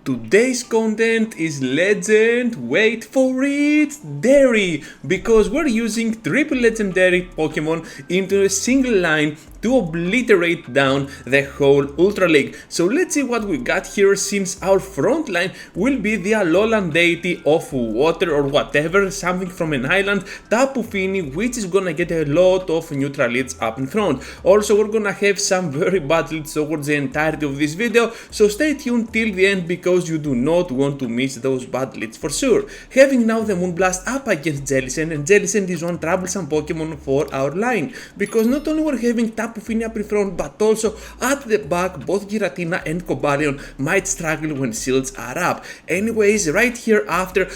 Today's content is legend, wait for it, dairy, because we're using triple legendary Pokemon into a single line to obliterate down the whole Ultra League. So let's see what we got here, since our front line will be the Alolan deity of water or whatever, something from an island, Tapu Fini, which is gonna get a lot of neutral leads up in front. Also, we're gonna have some very bad leads towards the entirety of this video, so stay tuned till the end because you do not want to miss those bad leads for sure. Having now the Moonblast up against Jellicent, and Jellicent is one troublesome Pokemon for our line, because not only we're having Tapu Fini up in front, but also at the back both Giratina and Cobalion might struggle when shields are up. Anyways, right here after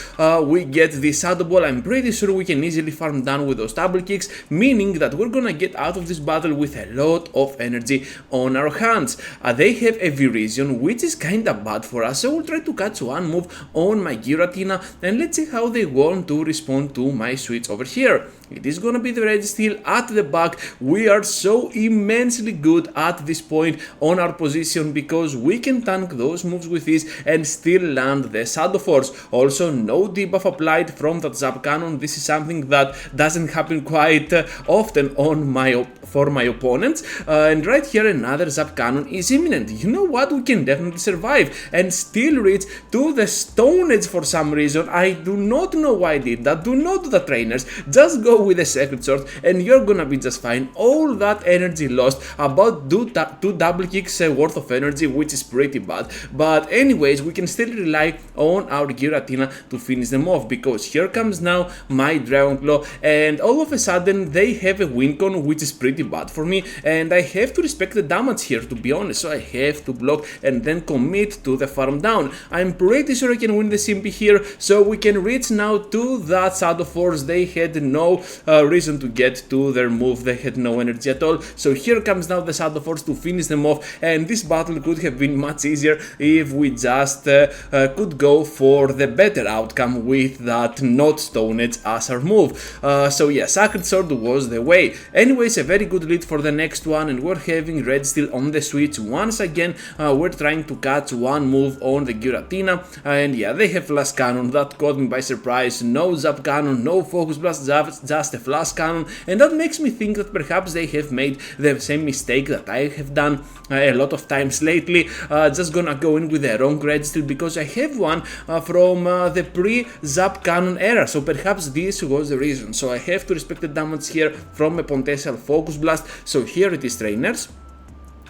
we get the Shadow Ball, I'm pretty sure we can easily farm down with those double kicks, meaning that we're gonna get out of this battle with a lot of energy on our hands. They have a Virizion, which is kinda bad for us, so we'll try to catch one move on my Giratina, and let's see how they want to respond to my switch over here. It is gonna be the Registeel at the back. We are so immensely good at this point on our position because we can tank those moves with this and still land the Shadow Force. Also, no debuff applied from that Zap Cannon. This is something that doesn't happen quite often on for my opponents. And right here another Zap Cannon is imminent. You know what? We can definitely survive and still reach to the Stone Edge for some reason. I do not know why I did that. Do not do that, trainers. Just go with a Sacred Sword and you're gonna be just fine. All that energy lost, about two double kicks worth of energy, which is pretty bad. But anyways, we can still rely on our Giratina to finish them off, because here comes now my Dragon Claw, and all of a sudden they have a Wincon, which is pretty bad for me, and I have to respect the damage here, to be honest, so I have to block and then commit to the farm down. I'm pretty sure I can win the Simpy here, so we can reach now to that Shadow Force. They had no reason to get to their move, they had no energy at all, so here comes now the Shadow Force to finish them off, and this battle could have been much easier if we just could go for the better outcome with that not Stone Edge as our move. So yeah, Sacred Sword was the way. Anyways, a very good lead for the next one, and we're having Registeel on the switch once again. We're trying to catch one move on the Giratina, and yeah, they have Flash Cannon. That caught me by surprise. No Zap Cannon, no Focus Blast, just a Flash Cannon, and that makes me think that perhaps they have made the same mistake that I have done a lot of times lately. Just gonna go in with the wrong Registeel because I have one from the pre-Zap Cannon era, so perhaps this was the reason. So I have to respect the damage here from a potential Focus Blast. So here it is, trainers.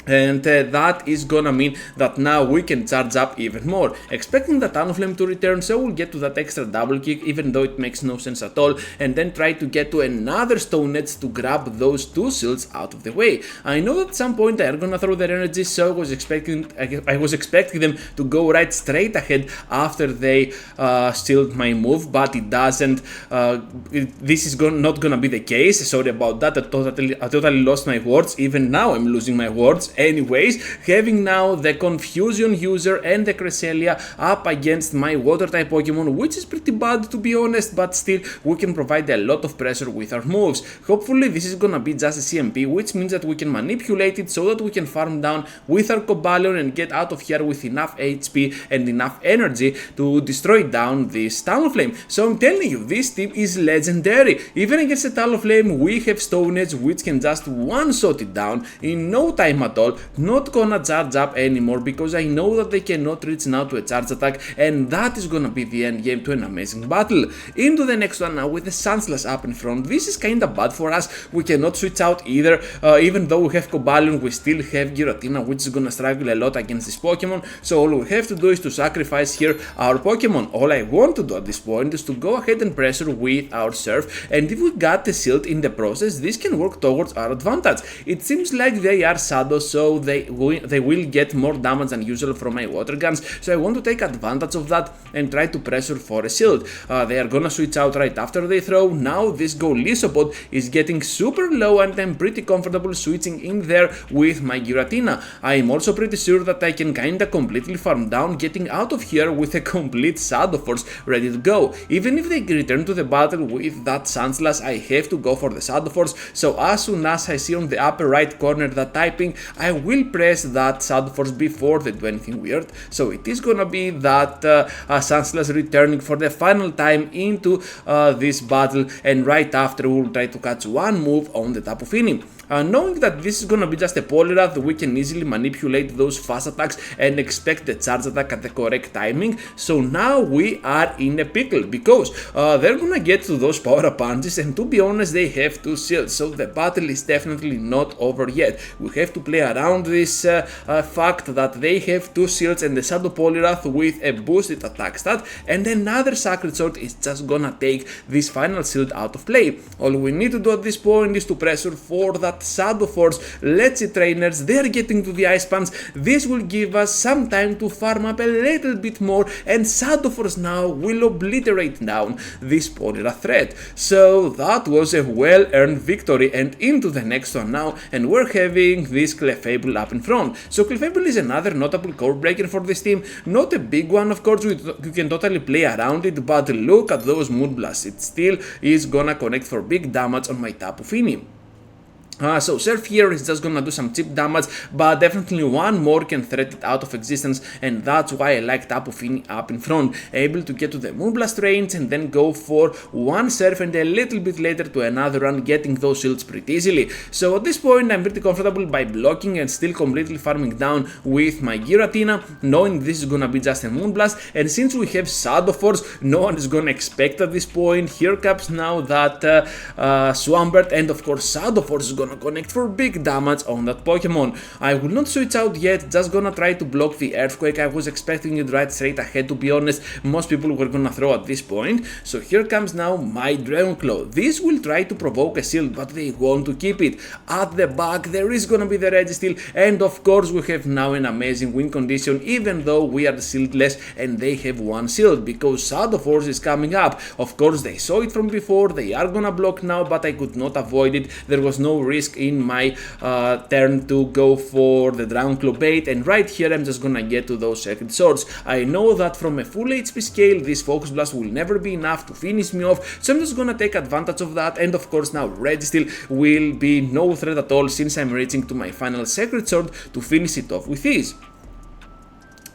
And that is gonna mean that now we can charge up even more. Expecting the Talonflame to return, so we'll get to that extra double kick, even though it makes no sense at all, and then try to get to another Stone Edge to grab those two shields out of the way. I know that at some point they are gonna throw their energy, so I was expecting them to go right straight ahead after they shield my move, but it doesn't. This is not gonna be the case. Sorry about that. I totally lost my words. Even now I'm losing my words. Anyways, having now the Confusion user and the Cresselia up against my water type Pokemon, which is pretty bad to be honest, but still we can provide a lot of pressure with our moves. Hopefully this is gonna be just a CMP, which means that we can manipulate it so that we can farm down with our Cobalion and get out of here with enough HP and enough energy to destroy down this Talonflame. So I'm telling you, this team is legendary. Even against a Talonflame, we have Stone Edge, which can just one-shot it down in no time at all. Not gonna charge up anymore because I know that they cannot reach now to a charge attack, and that is gonna be the end game to an amazing battle. Into the next one now with the Sandslash up in front. This is kinda bad for us. We cannot switch out either. Even though we have Cobalion, we still have Giratina, which is gonna struggle a lot against this Pokemon, so all we have to do is to sacrifice here our Pokemon. All I want to do at this point is to go ahead and pressure with our Surf, and if we got the shield in the process, this can work towards our advantage. It seems like they are shadows, so they will get more damage than usual from my water guns, so I want to take advantage of that and try to pressure for a shield. They are gonna switch out right after they throw. Now this Golisopod is getting super low, and I'm pretty comfortable switching in there with my Giratina. I am also pretty sure that I can kinda completely farm down, getting out of here with a complete Shadow Force ready to go. Even if they return to the battle with that Sandslash, I have to go for the Shadow Force, so as soon as I see on the upper right corner that typing, I will press that Shadow Force before they do anything weird. So it is gonna be that Sunslash returning for the final time into this battle, and right after we will try to catch one move on the Tapu Fini. Knowing that this is gonna be just a Poliwrath, we can easily manipulate those fast attacks and expect the charge attack at the correct timing. So now we are in a pickle, because they're gonna get to those power punches, and to be honest, they have 2 shields, so the battle is definitely not over yet. We have to play around this fact that they have 2 shields and the Shadow Poliwrath with a boosted attack stat, and another Sacred Sword is just gonna take this final shield out of play. All we need to do at this point is to pressure for that Shadow Force. Let's see, trainers, they are getting to the Ice Punch. This will give us some time to farm up a little bit more, and Shadow Force now will obliterate down this Poliwrath threat. So that was a well-earned victory, and into the next one now, and we're having this Clefable up in front. So Clefable is another notable core breaker for this team, not a big one, of course, you can totally play around it, but look at those Moonblasts, it still is gonna connect for big damage on my Tapu Fini. So Surf here is just gonna do some cheap damage, but definitely one more can threat it out of existence, and that's why I like Tapu Fini up in front, able to get to the Moonblast range and then go for one Surf and a little bit later to another run, getting those shields pretty easily. So at this point I'm pretty comfortable by blocking and still completely farming down with my Giratina, knowing this is gonna be just a Moonblast, and since we have Shadow Force, no one is gonna expect at this point. Here comes now that Swampert, and of course Shadow Force is gonna connect for big damage on that Pokemon. I will not switch out yet, just gonna try to block the Earthquake. I was expecting it right straight ahead, to be honest. Most people were gonna throw at this point. So here comes now my Dragonclaw. This will try to provoke a shield, but they want to keep it. At the back there is gonna be the Registeel, and of course we have now an amazing win condition, even though we are shieldless and they have one shield, because Shadow Force is coming up. Of course they saw it from before, they are gonna block now, but I could not avoid it. There was no risk in my turn to go for the Dragonclaw bait, and right here I'm just gonna get to those Sacred Swords. I know that from a full HP scale this Focus Blast will never be enough to finish me off, so I'm just gonna take advantage of that, and of course now Registeel will be no threat at all, since I'm reaching to my final Sacred Sword to finish it off with ease.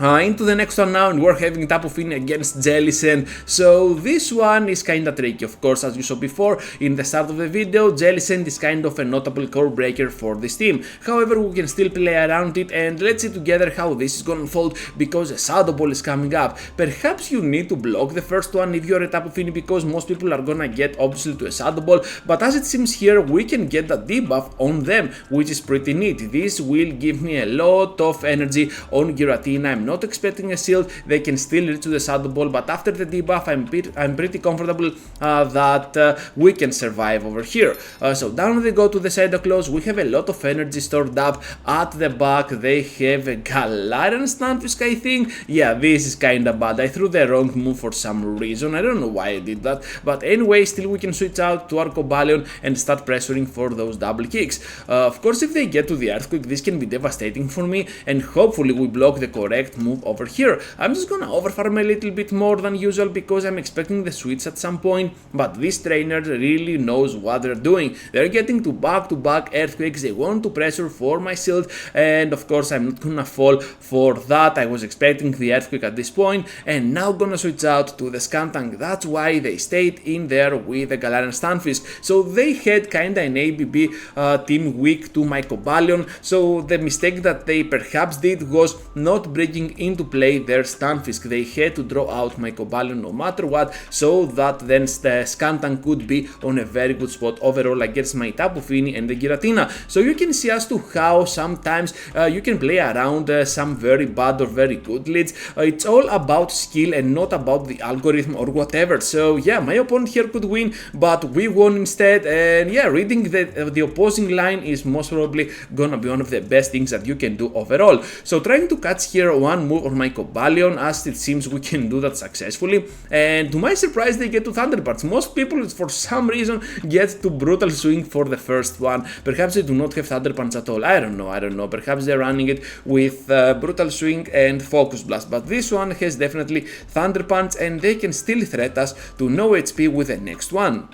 Into the next one now, and we're having Tapu Fini against Jellicent. So this one is kinda tricky, of course, as you saw before in the start of the video. Jellicent is kind of a notable core breaker for this team. However, we can still play around it, and let's see together how this is gonna unfold, because a Shadow Ball is coming up. Perhaps you need to block the first one if you're a Tapu Fini, because most people are gonna get obviously to a Shadow Ball, but as it seems here, we can get the debuff on them, which is pretty neat. This will give me a lot of energy on Giratina. I'm not expecting a shield, they can still reach to the Shadow Ball, but after the debuff I'm pretty comfortable that we can survive over here. So down they go to the Cyndaquil. We have a lot of energy stored up. At the back they have a Galarian Stunfisk, I think. Yeah, this is kinda bad. I threw the wrong move for some reason, I don't know why I did that, but anyway, still we can switch out to our Cobalion and start pressuring for those double kicks. Of course, if they get to the Earthquake, this can be devastating for me, and hopefully we block the correct move over here. I'm just gonna overfarm a little bit more than usual, because I'm expecting the switch at some point, but this trainer really knows what they're doing. They're getting to back Earthquakes, they want to pressure for my shield, and of course I'm not gonna fall for that. I was expecting the Earthquake at this point, and now gonna switch out to the Skuntank. That's why they stayed in there with the Galarian Stunfisk. So they had kinda an ABB team weak to my Cobalion, so the mistake that they perhaps did was not bringing into play their Stunfisk. They had to draw out my Cobalion no matter what, so that then the Skuntank could be on a very good spot overall against my Tapu Fini and the Giratina. So you can see as to how sometimes you can play around some very bad or very good leads. It's all about skill and not about the algorithm or whatever. So yeah, my opponent here could win, but we won instead, and yeah, reading the opposing line is most probably gonna be one of the best things that you can do overall. So trying to catch here one move on my Cobalion, as it seems we can do that successfully, and to my surprise they get to Thunder Punch. Most people for some reason get to Brutal Swing for the first one. Perhaps they do not have Thunder Punch at all, I don't know, perhaps they're running it with Brutal Swing and Focus Blast, but this one has definitely Thunder Punch, and they can still threat us to no HP with the next one.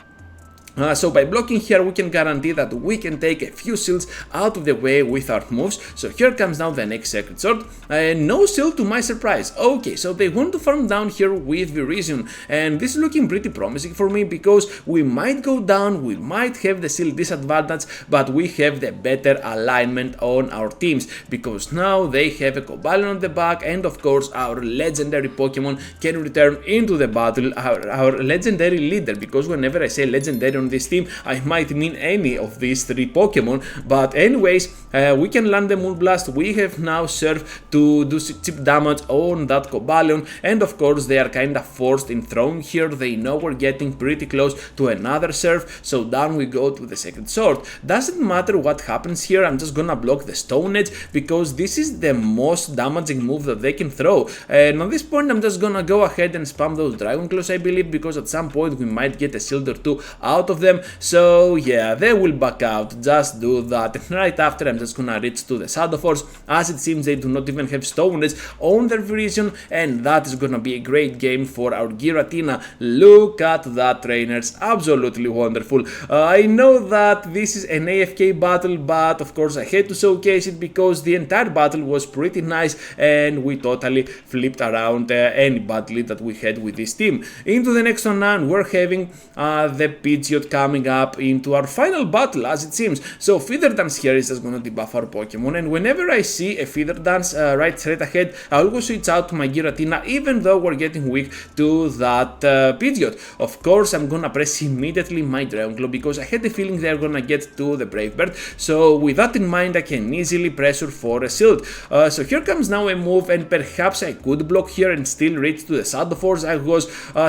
So by blocking here, we can guarantee that we can take a few shields out of the way with our moves. So here comes now the next Sacred Sword. No shield to my surprise. Okay, so they want to farm down here with Virizion, and this is looking pretty promising for me because we might go down, we might have the shield disadvantage, but we have the better alignment on our teams because now they have a Cobalion on the back, and of course our legendary Pokemon can return into the battle, our legendary leader, because whenever I say legendary on this team, I might mean any of these three Pokemon. But anyways, we can land the Moonblast. We have now Surf to do cheap damage on that Cobalion, and of course they are kinda forced in throwing here. They know we're getting pretty close to another Surf, so down we go to the Sacred Sword. Doesn't matter what happens here, I'm just gonna block the Stone Edge because this is the most damaging move that they can throw. And at this point I'm just gonna go ahead and spam those Dragon Claws, I believe, because at some point we might get a shield or two out of them. So yeah, they will back out, just do that. And right after I'm just gonna reach to the Shadow Force, as it seems they do not even have Stone Edge on their Virizion, and that is gonna be a great game for our Giratina. Look at that, trainers, absolutely wonderful. I know that this is an AFK battle, but of course I had to showcase it because the entire battle was pretty nice and we totally flipped around any battle that we had with this team. Into the next one now, and we're having the Pidgeot coming up into our final battle, as it seems. So Feather Dance here is just gonna debuff our Pokemon, and whenever I see a Feather Dance right straight ahead, I always switch out to my Giratina, even though we're getting weak to that Pidgeot. Of course, I'm gonna press immediately my Dragon Claw because I had the feeling they're gonna get to the Brave Bird. So with that in mind, I can easily pressure for a shield. So here comes now a move, and perhaps I could block here and still reach to the Shadow Force. I was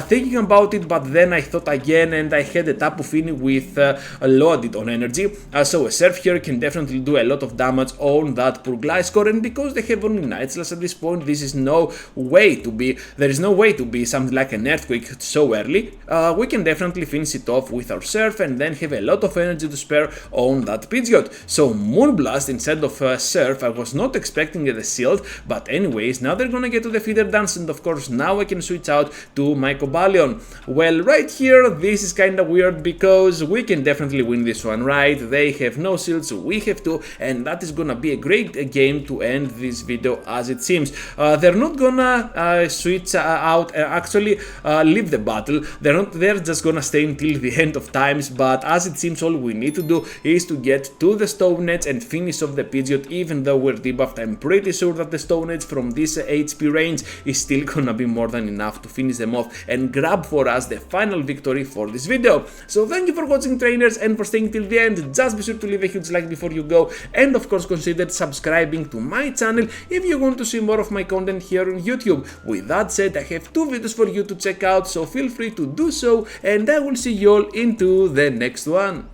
thinking about it, but then I thought again, and I had a Tapu Fini with loaded on energy. So a Surf here can definitely do a lot of damage on that poor Gliscor, and because they have only Night Slash at this point, this is no way to be. There is no way to be something like an Earthquake so early. We can definitely finish it off with our Surf and then have a lot of energy to spare on that Pidgeot. So Moonblast instead of Surf. I was not expecting the shield, but anyways, now they're gonna get to the Feather Dance, and of course now I can switch out to my Cobalion. Well, right here this is kinda weird because we can definitely win this one, right? They have no shield, so we have to, and that is gonna be a great game to end this video, as it seems. They're not gonna switch out, actually leave the battle. They're just gonna stay until the end of times, but as it seems all we need to do is to get to the Stone Edge and finish off the Pidgeot. Even though we're debuffed, I'm pretty sure that the Stone Edge from this HP range is still gonna be more than enough to finish them off and grab for us the final victory for this video. So thank you for watching, trainers, and for staying till the end. Just be sure to leave a huge like before you go, and of course consider subscribing to my channel if you want to see more of my content here on YouTube. With that said, I have two videos for you to check out, so feel free to do so, and I will see you all into the next one.